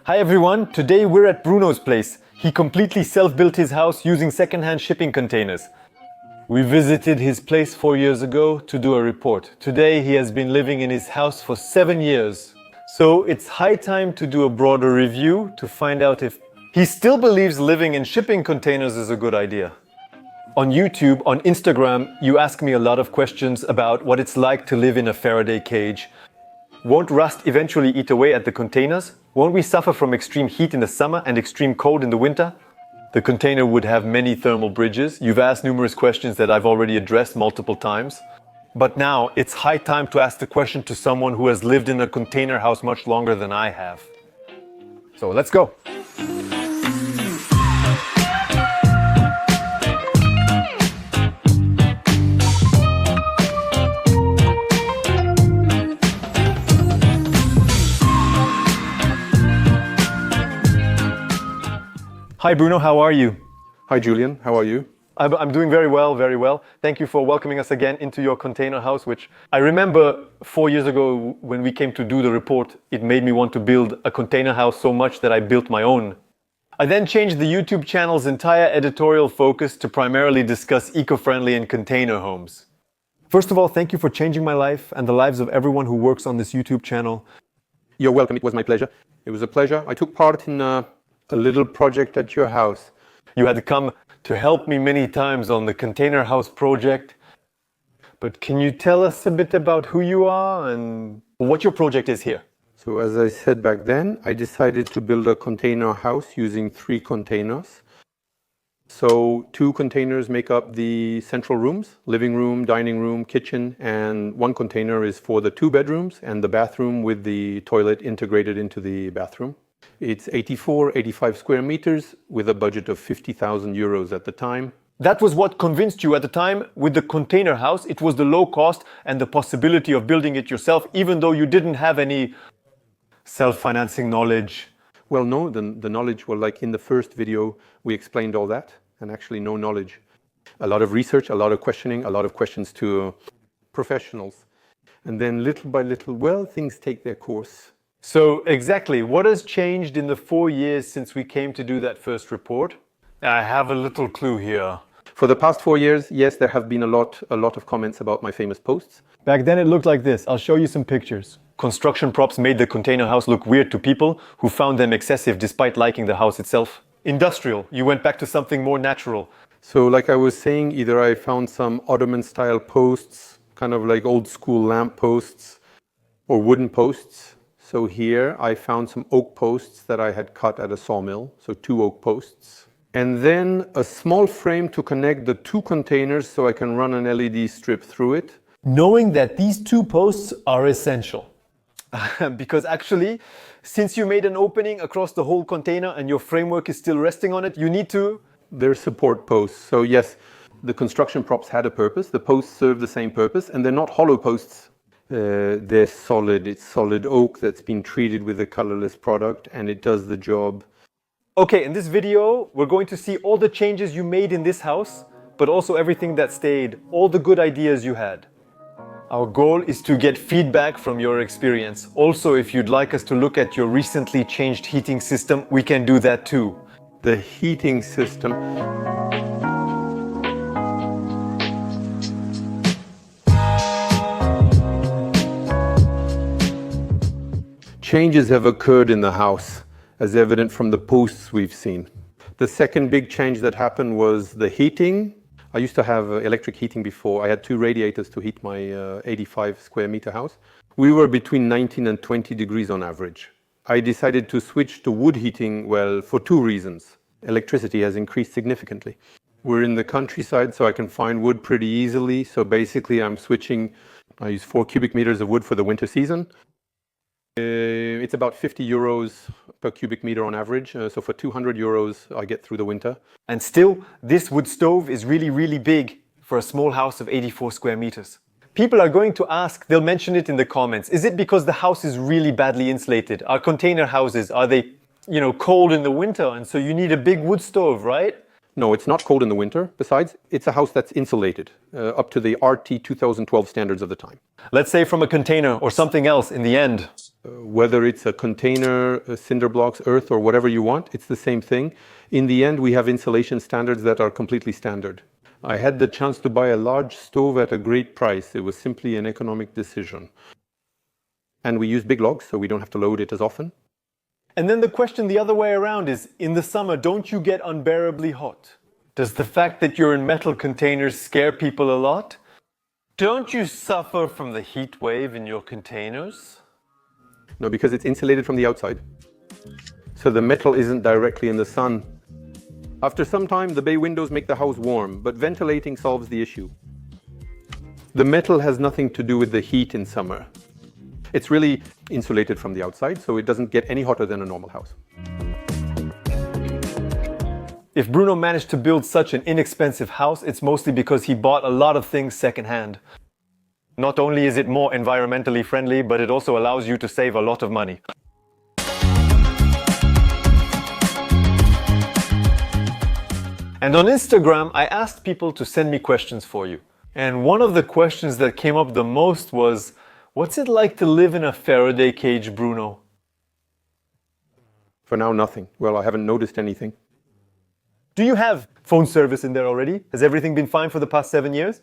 Hi everyone, today we're at Bruno's place. He completely self-built his house using second-hand shipping containers. We visited his place 4 years ago to do a report. Today he has been living in his house for 7 years. So it's high time to do a broader review to find out if he still believes living in shipping containers is a good idea. On YouTube, on Instagram, you ask me a lot of questions about what it's like to live in a Faraday cage. Won't rust eventually eat away at the containers? Won't we suffer from extreme heat in the summer and extreme cold in the winter? The container would have many thermal bridges. You've asked numerous questions that I've already addressed multiple times. But now it's high time to ask the question to someone who has lived in a container house much longer than I have. So let's go. Hi Bruno, how are you? Hi Julian, how are you? I'm doing very well, very well. Thank you for welcoming us again into your container house, which I remember 4 years ago when we came to do the report, it made me want to build a container house so much that I built my own. I then changed the YouTube channel's entire editorial focus to primarily discuss eco-friendly and container homes. First of all, thank you for changing my life and the lives of everyone who works on this YouTube channel. You're welcome, it was my pleasure. It was a pleasure. I took part in a little project at your house. You had come to help me many times on the container house project. But can you tell us a bit about who you are and what your project is here? So as I said back then, I decided to build a container house using 3 containers. So 2 containers make up the central rooms, living room, dining room, kitchen, and 1 container is for the 2 bedrooms and the bathroom with the toilet integrated into the bathroom. It's 85 square meters with a budget of 50,000 euros at the time. That was what convinced you at the time with the container house. It was the low cost and the possibility of building it yourself, even though you didn't have any self-financing knowledge. Well, no, the knowledge, well, like in the first video, we explained all that, and actually no knowledge. A lot of research, a lot of questioning, a lot of questions to professionals. And then little by little, well, things take their course. So exactly, what has changed in the 4 years since we came to do that first report? I have a little clue here. For the past 4 years, yes, there have been a lot of comments about my famous posts. Back then it looked like this. I'll show you some pictures. Construction props made the container house look weird to people who found them excessive despite liking the house itself. Industrial, you went back to something more natural. So like I was saying, either I found some Ottoman style posts, kind of like old school lamp posts or wooden posts. So here I found some oak posts that I had cut at a sawmill, so 2 oak posts. And then a small frame to connect the 2 containers so I can run an LED strip through it. Knowing that these 2 posts are essential. Because actually, since you made an opening across the whole container and your framework is still resting on it, you need to... They're support posts. So yes, the construction props had a purpose. The posts serve the same purpose and they're not hollow posts. They're solid. It's solid oak that's been treated with a colorless product and it does the job. Okay, in this video, we're going to see all the changes you made in this house, but also everything that stayed, all the good ideas you had. Our goal is to get feedback from your experience. Also, if you'd like us to look at your recently changed heating system, we can do that too. The heating system. Changes have occurred in the house, as evident from the posts we've seen. The second big change that happened was the heating. I used to have electric heating before. I had 2 radiators to heat my 85 square meter house. We were between 19 and 20 degrees on average. I decided to switch to wood heating, well, for 2 reasons. Electricity has increased significantly. We're in the countryside, so I can find wood pretty easily. So basically I'm switching, I use 4 cubic meters of wood for the winter season. It's about 50 euros per cubic meter on average. So for 200 euros, I get through the winter. And still, this wood stove is really, really big for a small house of 84 square meters. People are going to ask, they'll mention it in the comments, is it because the house is really badly insulated? Are container houses, are they, cold in the winter and so you need a big wood stove, right? No, it's not cold in the winter. Besides, it's a house that's insulated, up to the RT 2012 standards of the time. Let's say from a container or something else in the end. Whether it's a container, cinder blocks, earth, or whatever you want, it's the same thing. In the end, we have insulation standards that are completely standard. I had the chance to buy a large stove at a great price. It was simply an economic decision. And we use big logs, so we don't have to load it as often. And then the question the other way around is, in the summer, don't you get unbearably hot? Does the fact that you're in metal containers scare people a lot? Don't you suffer from the heat wave in your containers? No, because it's insulated from the outside. So the metal isn't directly in the sun. After some time, the bay windows make the house warm, but ventilating solves the issue. The metal has nothing to do with the heat in summer. It's really insulated from the outside, so it doesn't get any hotter than a normal house. If Bruno managed to build such an inexpensive house, it's mostly because he bought a lot of things secondhand. Not only is it more environmentally friendly, but it also allows you to save a lot of money. And on Instagram, I asked people to send me questions for you. And one of the questions that came up the most was, what's it like to live in a Faraday cage, Bruno? For now, nothing. Well, I haven't noticed anything. Do you have phone service in there already? Has everything been fine for the past 7 years?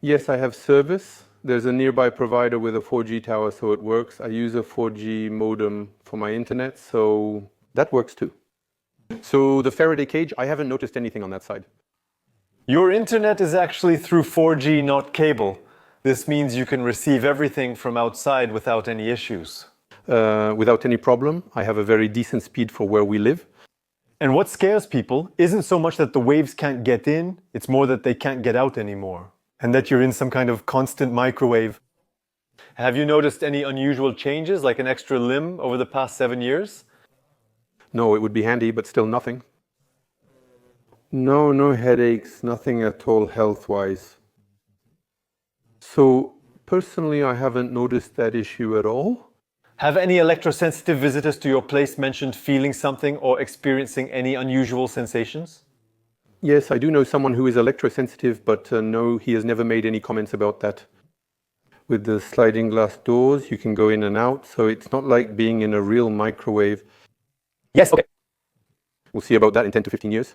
Yes, I have service. There's a nearby provider with a 4G tower, so it works. I use a 4G modem for my internet, so that works too. So the Faraday cage, I haven't noticed anything on that side. Your internet is actually through 4G, not cable. This means you can receive everything from outside without any issues. Without any problem. I have a very decent speed for where we live. And what scares people isn't so much that the waves can't get in, it's more that they can't get out anymore. And that you're in some kind of constant microwave. Have you noticed any unusual changes, like an extra limb, over the past 7 years? No, it would be handy, but still nothing. No headaches, nothing at all health-wise. So, personally, I haven't noticed that issue at all. Have any electrosensitive visitors to your place mentioned feeling something or experiencing any unusual sensations? Yes, I do know someone who is electrosensitive, but no, he has never made any comments about that. With the sliding glass doors, you can go in and out, so it's not like being in a real microwave. Yes, okay. We'll see about that in 10 to 15 years.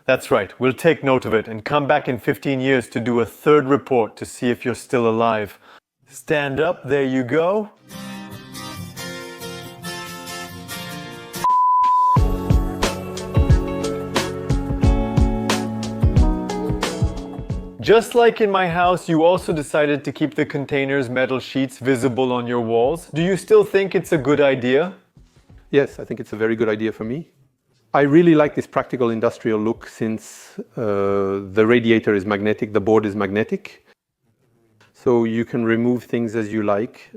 That's right. We'll take note of it and come back in 15 years to do a third report to see if you're still alive. Stand up, there you go. Just like in my house, you also decided to keep the container's metal sheets visible on your walls. Do you still think it's a good idea? Yes, I think it's a very good idea for me. I really like this practical industrial look since the radiator is magnetic, the board is magnetic. So you can remove things as you like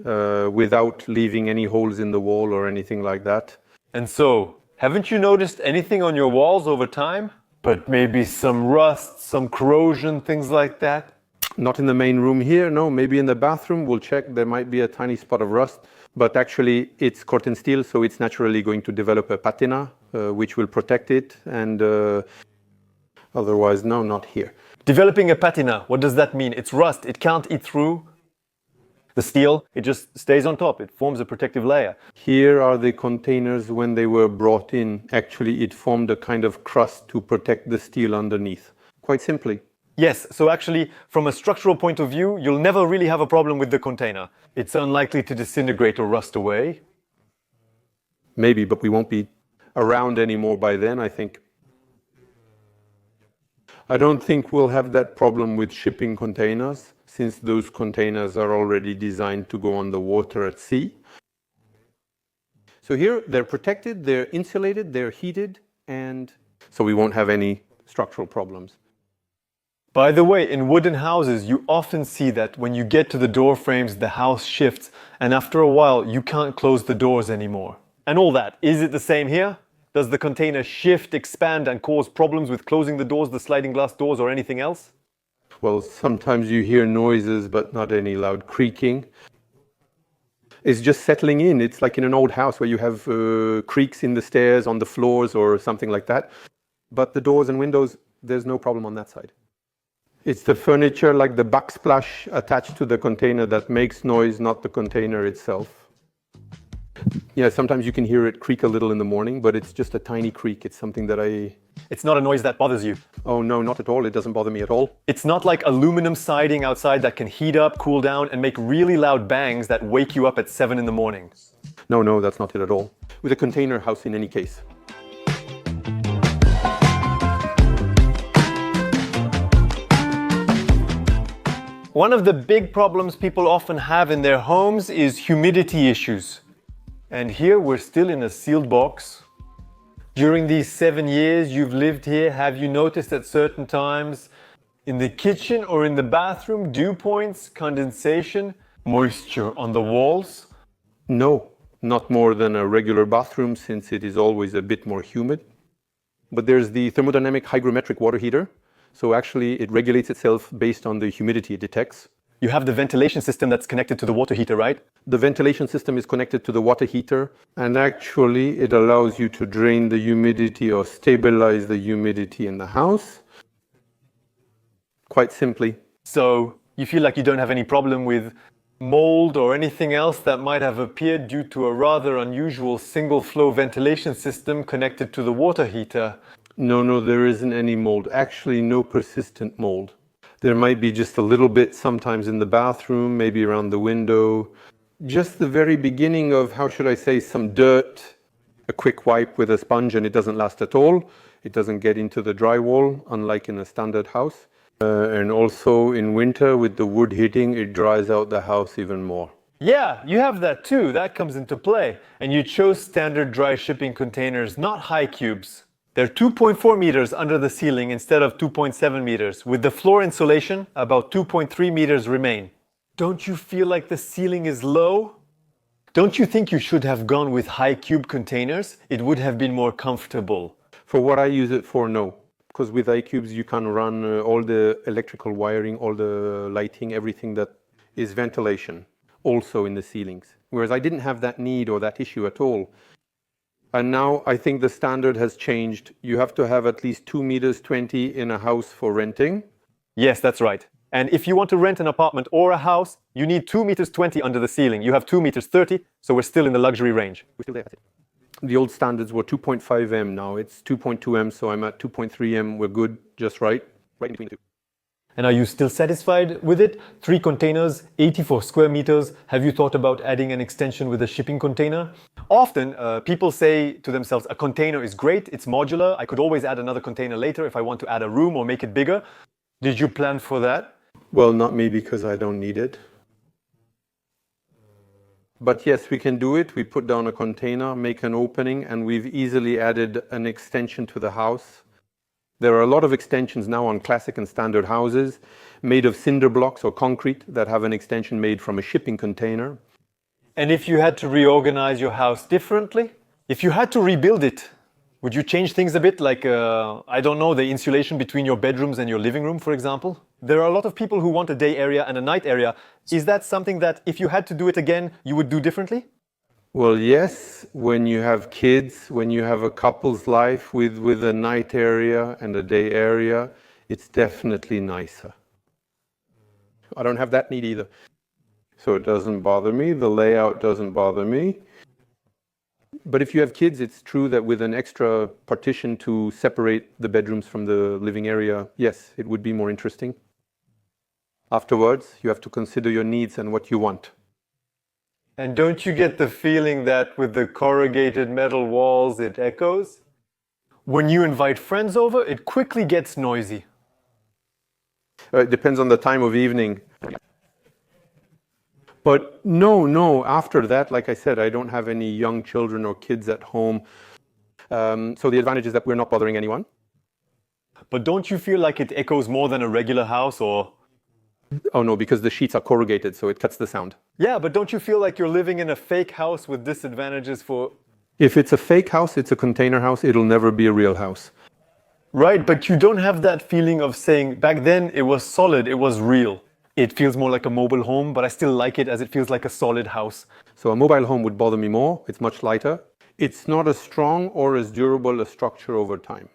without leaving any holes in the wall or anything like that. And so, haven't you noticed anything on your walls over time? But maybe some rust, some corrosion, things like that? Not in the main room here, no. Maybe in the bathroom, we'll check. There might be a tiny spot of rust. But actually, it's corten steel, so it's naturally going to develop a patina, which will protect it. And otherwise, no, not here. Developing a patina, what does that mean? It's rust. It can't eat through the steel. It just stays on top. It forms a protective layer. Here are the containers when they were brought in. Actually, it formed a kind of crust to protect the steel underneath. Quite simply. Yes, so actually, from a structural point of view, you'll never really have a problem with the container. It's unlikely to disintegrate or rust away. Maybe, but we won't be around anymore by then, I think. I don't think we'll have that problem with shipping containers, since those containers are already designed to go on the water at sea. So here, they're protected, they're insulated, they're heated, and so we won't have any structural problems. By the way, in wooden houses, you often see that when you get to the door frames, the house shifts, and after a while, you can't close the doors anymore. And all that, is it the same here? Does the container shift, expand, and cause problems with closing the doors, the sliding glass doors, or anything else? Well, sometimes you hear noises, but not any loud creaking. It's just settling in. It's like in an old house where you have creaks in the stairs, on the floors, or something like that. But the doors and windows, There's no problem on that side. It's the furniture, like the backsplash attached to the container, that makes noise, not the container itself. Yeah, sometimes you can hear it creak a little in the morning, but it's just a tiny creak. It's something that It's not a noise that bothers you. Oh no, not at all. It doesn't bother me at all. It's not like aluminum siding outside that can heat up, cool down, and make really loud bangs that wake you up at 7 in the morning. No, that's not it at all. With a container house in any case. One of the big problems people often have in their homes is humidity issues. And here we're still in a sealed box. During these 7 years you've lived here, have you noticed at certain times in the kitchen or in the bathroom dew points, condensation, moisture on the walls? No, not more than a regular bathroom, since it is always a bit more humid. But there's the thermodynamic hygrometric water heater. So actually it regulates itself based on the humidity it detects. You have the ventilation system that's connected to the water heater, right? The ventilation system is connected to the water heater, and actually it allows you to drain the humidity or stabilize the humidity in the house. Quite simply. So you feel like you don't have any problem with mold or anything else that might have appeared due to a rather unusual single flow ventilation system connected to the water heater? No, there isn't any mold. Actually, no persistent mold. There might be just a little bit sometimes in the bathroom, maybe around the window. Just the very beginning of, how should I say, some dirt, a quick wipe with a sponge, and it doesn't last at all. It doesn't get into the drywall, unlike in a standard house. And also in winter, with the wood heating, it dries out the house even more. Yeah, you have that too. That comes into play. And you chose standard dry shipping containers, not high cubes. They're 2.4 meters under the ceiling instead of 2.7 meters. With the floor insulation, about 2.3 meters remain. Don't you feel like the ceiling is low? Don't you think you should have gone with high cube containers? It would have been more comfortable. For what I use it for, no. Because with iCubes you can run all the electrical wiring, all the lighting, everything that is ventilation, also in the ceilings. Whereas I didn't have that need or that issue at all. And now I think the standard has changed. You have to have at least 2 meters 20 in a house for renting. Yes, that's right. And if you want to rent an apartment or a house, you need 2 meters 20 under the ceiling. You have 2 meters 30, so we're still in the luxury range. We're still there, that's it. The old standards were 2.5 M, now it's 2.2 M, so I'm at 2.3 M. We're good, just right in between the two. And are you still satisfied with it? 3 containers, 84 square meters. Have you thought about adding an extension with a shipping container? Often people say to themselves, a container is great, it's modular. I could always add another container later if I want to add a room or make it bigger. Did you plan for that? Well, not me, because I don't need it. But yes, we can do it. We put down a container, make an opening, and we've easily added an extension to the house. There are a lot of extensions now on classic and standard houses made of cinder blocks or concrete that have an extension made from a shipping container. And if you had to reorganize your house differently? If you had to rebuild it, would you change things a bit? Like, I don't know, the insulation between your bedrooms and your living room, for example? There are a lot of people who want a day area and a night area. Is that something that if you had to do it again, you would do differently? Well, yes, when you have kids, when you have a couple's life with a night area and a day area, it's definitely nicer. I don't have that need either. So it doesn't bother me, the layout doesn't bother me. But if you have kids, it's true that with an extra partition to separate the bedrooms from the living area, yes, it would be more interesting. Afterwards, you have to consider your needs and what you want. And don't you get the feeling that with the corrugated metal walls, it echoes? When you invite friends over, it quickly gets noisy. It depends on the time of evening. But no, after that, like I said, I don't have any young children or kids at home. So the advantage is that we're not bothering anyone. But don't you feel like it echoes more than a regular house, or? Oh no, because the sheets are corrugated, so it cuts the sound. Yeah, but don't you feel like you're living in a fake house with disadvantages for? If it's a fake house, it's a container house, it'll never be a real house. Right, but you don't have that feeling of saying, back then it was solid, it was real. It feels more like a mobile home, but I still like it as it feels like a solid house. So a mobile home would bother me more, it's much lighter. It's not as strong or as durable a structure over time.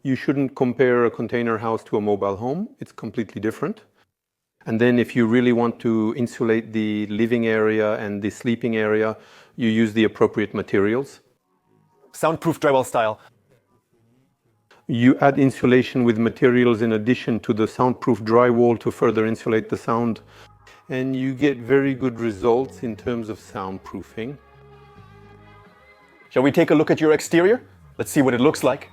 You shouldn't compare a container house to a mobile home. It's completely different. And then if you really want to insulate the living area and the sleeping area, you use the appropriate materials. Soundproof drywall style. You add insulation with materials in addition to the soundproof drywall to further insulate the sound. And you get very good results in terms of soundproofing. Shall we take a look at your exterior? Let's see what it looks like.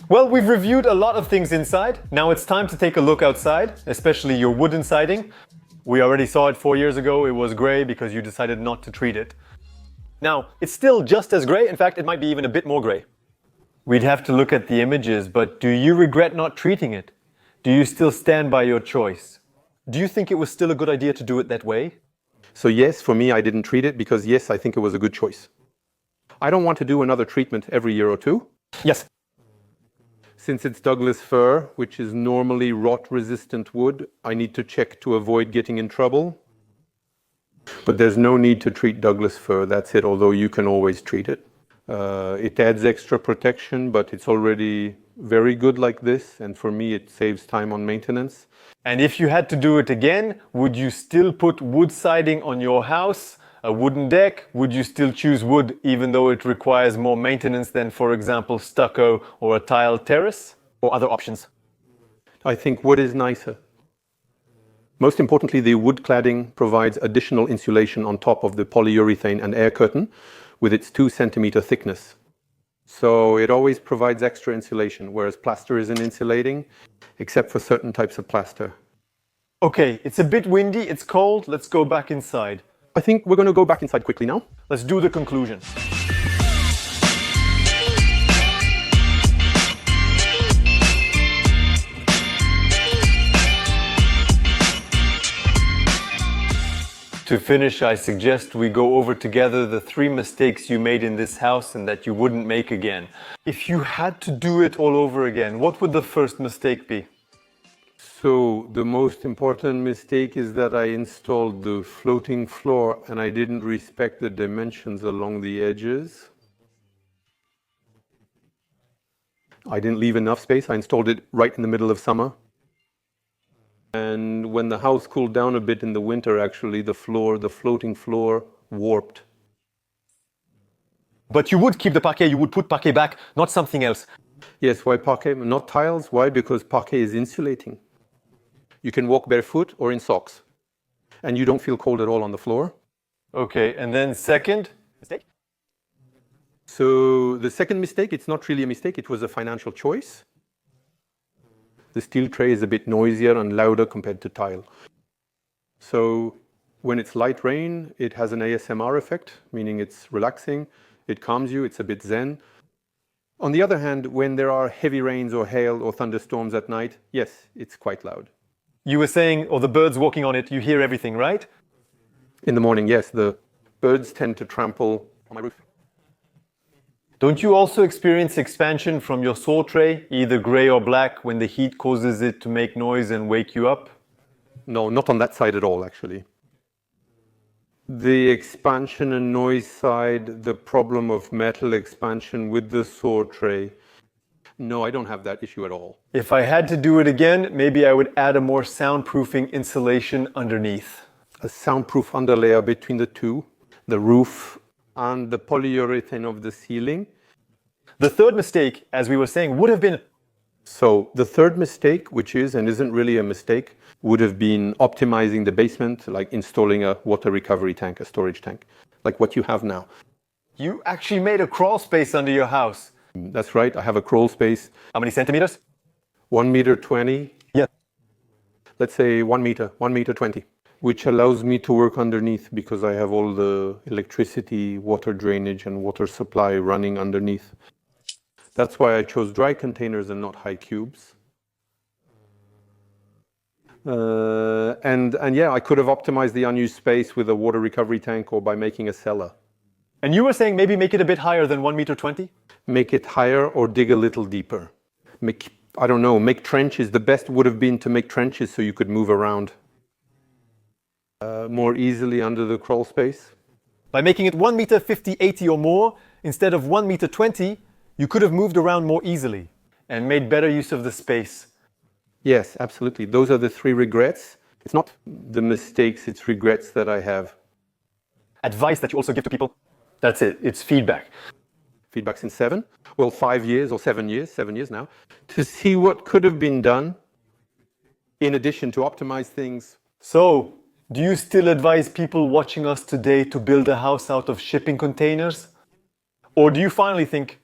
Well, we've reviewed a lot of things inside. Now it's time to take a look outside, especially your wooden siding. We already saw it 4 years ago. It was gray because you decided not to treat it. Now, it's still just as gray. In fact, it might be even a bit more gray. We'd have to look at the images, but do you regret not treating it? Do you still stand by your choice? Do you think it was still a good idea to do it that way? So yes, for me, I didn't treat it because yes, I think it was a good choice. I don't want to do another treatment every year or two. Yes. Since it's Douglas fir, which is normally rot-resistant wood, I need to check to avoid getting in trouble. But there's no need to treat Douglas fir, that's it, although you can always treat it. It adds extra protection, but it's already very good like this, and for me it saves time on maintenance. And if you had to do it again, would you still put wood siding on your house? A wooden deck? Would you still choose wood even though it requires more maintenance than, for example, stucco or a tile terrace? Or other options? I think wood is nicer. Most importantly, the wood cladding provides additional insulation on top of the polyurethane and air curtain with its 2 centimeter thickness. So it always provides extra insulation, whereas plaster isn't insulating, except for certain types of plaster. Okay, it's a bit windy, it's cold, let's go back inside. I think we're going to go back inside quickly now. Let's do the conclusion. To finish, I suggest we go over together the 3 mistakes you made in this house and that you wouldn't make again. If you had to do it all over again, what would the first mistake be? So the most important mistake is that I installed the floating floor and I didn't respect the dimensions along the edges. I didn't leave enough space. I installed it right in the middle of summer. And when the house cooled down a bit in the winter, actually, the floating floor warped. But you would keep the parquet, you would put parquet back, not something else. Yes, why parquet? Not tiles. Why? Because parquet is insulating. You can walk barefoot or in socks. And you don't feel cold at all on the floor. Okay, and then second mistake? So the second mistake, it's not really a mistake, it was a financial choice. The steel tray is a bit noisier and louder compared to tile. So when it's light rain, it has an ASMR effect, meaning it's relaxing, it calms you, it's a bit zen. On the other hand, when there are heavy rains or hail or thunderstorms at night, yes, it's quite loud. You were saying, or the birds walking on it, you hear everything, right? In the morning, yes, the birds tend to trample on my roof. Don't you also experience expansion from your saw tray, either gray or black, when the heat causes it to make noise and wake you up? No, not on that side at all, actually. The expansion and noise side, the problem of metal expansion with the saw tray, no, I don't have that issue at all. If I had to do it again, maybe I would add a more soundproofing insulation underneath. A soundproof underlayer between the two, the roof and the polyurethane of the ceiling. The third mistake, as we were saying, would have been... So the third mistake, which is and isn't really a mistake, would have been optimizing the basement, like installing a water recovery tank, a storage tank, like what you have now. You actually made a crawl space under your house. That's right, I have a crawl space. How many centimeters? 1 meter 20. Yeah. Let's say 1 meter 20, which allows me to work underneath because I have all the electricity, water drainage and water supply running underneath. That's why I chose dry containers and not high cubes. And yeah, I could have optimized the unused space with a water recovery tank or by making a cellar. And you were saying maybe make it a bit higher than 1 meter 20? Make it higher or dig a little deeper. I don't know, make trenches. The best would have been to make trenches so you could move around. More easily under the crawl space. By making it 1 meter 50, 80 or more, instead of 1 meter 20, you could have moved around more easily and made better use of the space. Yes, absolutely. Those are the three regrets. It's not the mistakes, it's regrets that I have. Advice that you also give to people? That's it, it's feedback. Feedback since 5 years or 7 years now, to see what could have been done in addition to optimize things. So, do you still advise people watching us today to build a house out of shipping containers? Or do you finally think,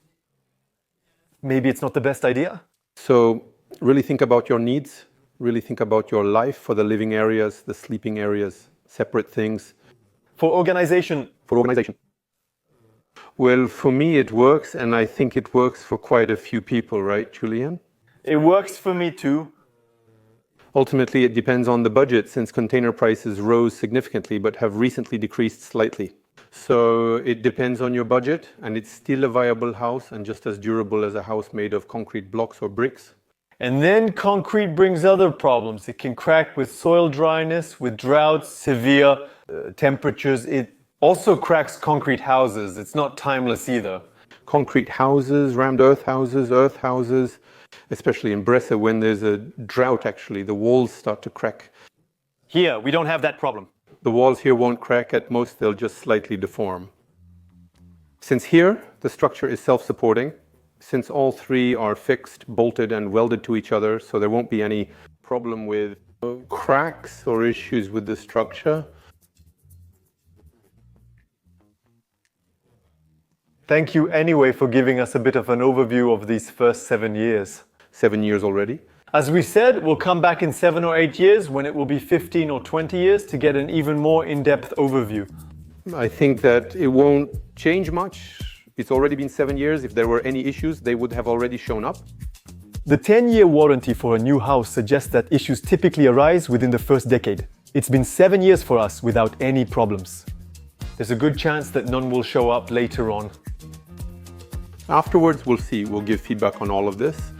maybe it's not the best idea? So really think about your needs, really think about your life for the living areas, the sleeping areas, separate things. For organization. Well, for me it works, and I think it works for quite a few people, right, Julian? It works for me too. Ultimately, it depends on the budget, since container prices rose significantly but have recently decreased slightly. So it depends on your budget, and it's still a viable house and just as durable as a house made of concrete blocks or bricks. And then concrete brings other problems. It can crack with soil dryness, with droughts, severe temperatures. It also cracks concrete houses. It's not timeless either. Concrete houses, rammed earth houses, especially in Bresse when there's a drought actually, the walls start to crack. Here, we don't have that problem. The walls here won't crack, at most they'll just slightly deform. Since here, the structure is self-supporting, since all three are fixed, bolted and welded to each other, so there won't be any problem with cracks or issues with the structure. Thank you anyway for giving us a bit of an overview of these first 7 years. 7 years already. As we said, we'll come back in 7 or 8 years when it will be 15 or 20 years to get an even more in-depth overview. I think that it won't change much. It's already been 7 years. If there were any issues, they would have already shown up. The 10-year warranty for a new house suggests that issues typically arise within the first decade. It's been 7 years for us without any problems. There's a good chance that none will show up later on. Afterwards, we'll see. We'll give feedback on all of this.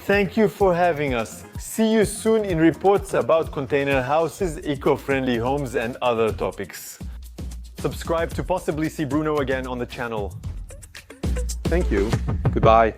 Thank you for having us. See you soon in reports about container houses, eco-friendly homes and other topics. Subscribe to possibly see Bruno again on the channel. Thank you. Goodbye.